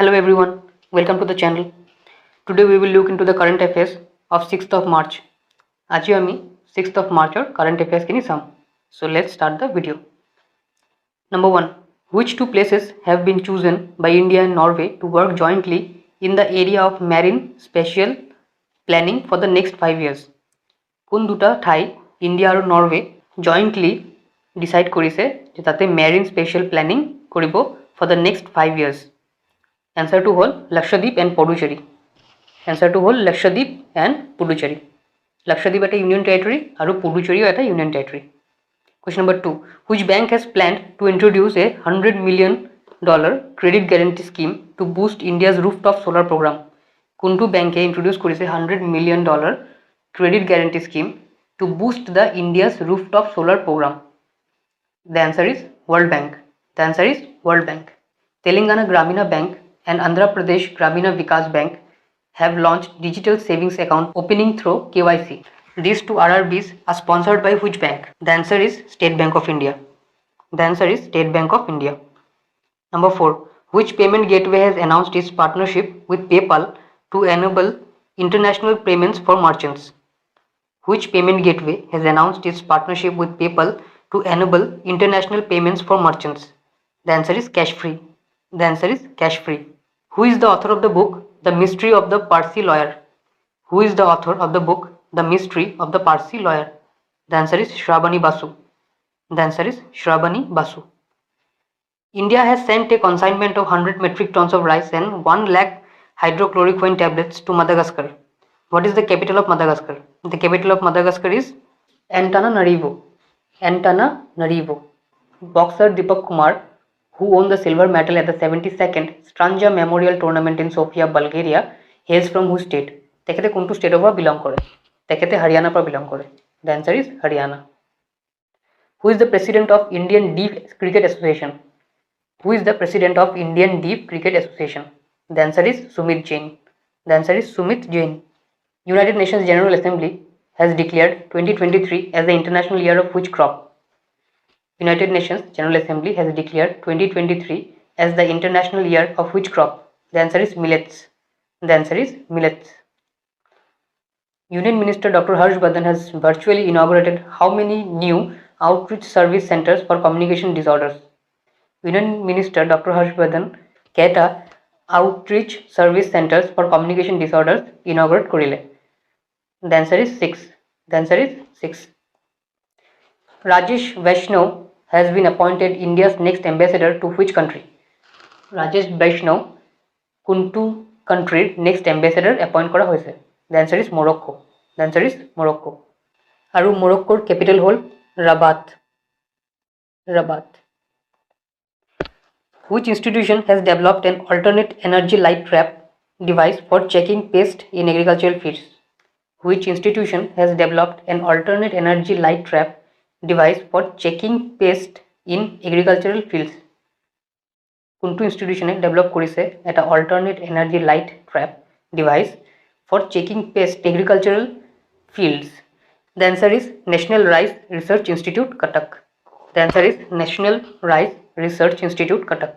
Hello everyone, welcome to the channel. Today we will look into the current affairs of 6th of March. আজি আমি 6th of March or current affairs খিনি চাম. So let's start the video. Number 1. Which two places have been chosen by India and Norway to work jointly in the area of marine spatial planning for the next 5 years? কোন দুটা ঠাই India আৰু Norway জইণ্টলি decide কৰিছে যে তাতে marine special planning কৰিব for the next 5 years? এনচাৰটো হ'ল Lakshadweep and Puducherry. এনচাৰটো হ'ল লক্ষদ্বীপ এণ্ড পুডুচেৰী. লক্ষদ্বীপ এটা ইউনিয়ন টেৰিটৰী আৰু পুডুচেৰীও এটা union territory. Question number 2. Which bank has planned to introduce a $100 million credit guarantee scheme to boost India's rooftop solar program? কোনটো বেংকে introduce কৰিছে $100 million credit guarantee scheme to boost the India's rooftop solar program? The answer is World Bank. The answer is World Bank. Telangana Gramina Bank and Andhra Pradesh Gramina Vikas Bank have launched digital savings account opening through KYC. These two RRBs are sponsored by which bank? The answer is State Bank of India. The answer is State Bank of India. Number 4. Which payment gateway has announced its partnership with PayPal to enable international payments for merchants? Which payment gateway has announced its partnership with PayPal to enable international payments for merchants? The answer is Cashfree. The answer is Cashfree. Who is the author of the book The Mystery of the Parsi Lawyer? Who is the author of the book The Mystery of the Parsi Lawyer? The answer is Shrabani Basu. The answer is Shrabani Basu. India has sent a consignment of 100 metric tons of rice and 1 lakh hydrochloroquine tablets to Madagascar. What is the capital of Madagascar? The capital of Madagascar is Antananarivo. Antananarivo. Boxer Deepak Kumar, who won the silver medal at the 72nd Stranja Memorial Tournament in Sofia, Bulgaria, hails from whose state? তেখেতে কোনটো ষ্টেটৰ পৰা belong কৰে? তেখেতে হাৰিয়ানাৰ পৰা belong কৰে. The answer is Haryana. Who is the president of Indian Deep Cricket Association? Who is the president of Indian Deep Cricket Association? The answer is Sumit Jain. The answer is Sumit Jain. United Nations General Assembly has declared 2023 as the International Year of which crop? United Nations General Assembly has declared 2023 as the International Year of which crop? The answer is millets. The answer is millets. Union Minister Dr. Harshvardhan has virtually inaugurated how many new outreach service centers for communication disorders? Union Minister Dr. Harshvardhan কেটা outreach service centers for communication disorders inaugurate করিলে? The answer is 6. The answer is 6. Rajesh Vaishnav has been appointed India's next ambassador to which country? Rajesh Vaishnav কোনটো countryৰ next ambassador appoint কৰা হৈছে? The answer is Morocco. The answer is Morocco. আৰু মৰক্কোৰ capital হ'ল Rabat. Rabat. Which institution has developed an alternate energy light trap device for checking pest in agricultural fields? Which institution has developed an alternate energy light trap device for checking pest in agricultural fields? কোনটো ইনষ্টিটিউশনে develop কৰিছে এটা alternate energy light trap device for checking pest agricultural fields? The answer is National Rice Research Institute, Cuttack. The answer is National Rice Research Institute, Cuttack.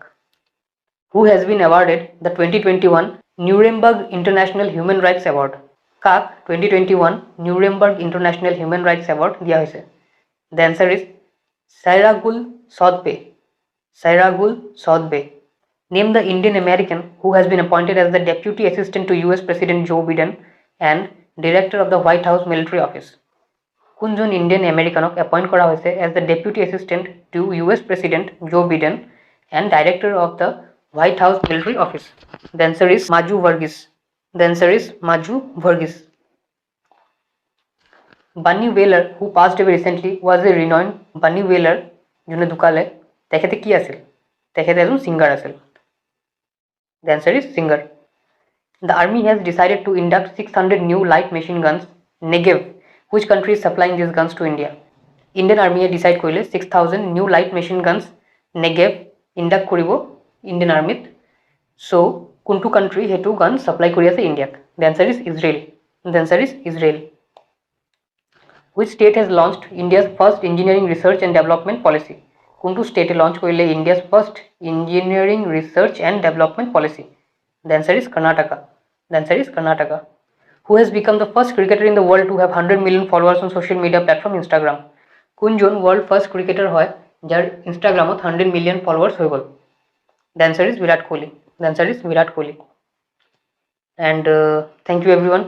Who has been awarded the 2021 Nuremberg International Human Rights Award? কাক 2021 Nuremberg International Human Rights Award দিয়া হৈছে? The answer is Sairagul Sodbe. Sairagul Sodbe. Name the Indian American who has been appointed as the Deputy Assistant to US President Joe Biden and Director of the White House Military Office. কোনজন Indian আমেরিকানক এপয়েন্ট কৰা হৈছে as the Deputy Assistant to US President Joe Biden and Director of the White House Military Office? The answer is Maju Varghese. The answer is Maju Varghese. Bunny Wailer, who passed away recently, was a renowned Bunny Wailer যোনে ঢুকালে তেখেতে কি আছিল? তেখেতে এজন singer আছিল. The answer is singer. The army has decided to induct 600 new light machine guns Negev. Which country is supplying these guns to India? Indian army decide কৰিলে 6000 new light machine guns Negev induct কৰিব Indian army. So কোনটো country হেতু gun supply কৰি আছে India? The answer is Israel. The answer is Israel. Which state has launched India's first engineering research and development policy? কোনটো state launch কৰিলে India's first engineering research and development policy? The answer is Karnataka. The answer is Karnataka. Who has become the first cricketer in the world to have 100 million followers on social media platform Instagram? কোনজন world first cricketer হয় যার ইনস্টাগ্রামত 100 million followers হয়ে গেল? The answer is Virat Kohli. The answer is Virat Kohli. And thank you everyone.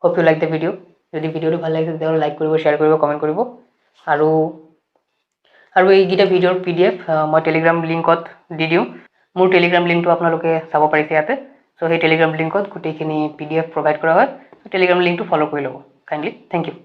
Hope you like the video. যদি ভিডিওটো ভাল লাগিছে তেতিয়াহ'লে লাইক কৰিব, শ্বেয়াৰ কৰিব, কমেণ্ট কৰিব। আৰু এইকেইটা ভিডিঅ'ৰ PDF মই টেলিগ্ৰাম লিংকত দি দিওঁ। মোৰ টেলিগ্ৰাম লিংকটো আপোনালোকে চাব পাৰিছে ইয়াতে। চ' সেই টেলিগ্ৰাম লিংকত গোটেইখিনি PDF প্ৰভাইড কৰা হয়। টেলিগ্ৰাম লিংকটো ফ'ল' কৰি ল'ব কাইণ্ডলি। Thank you.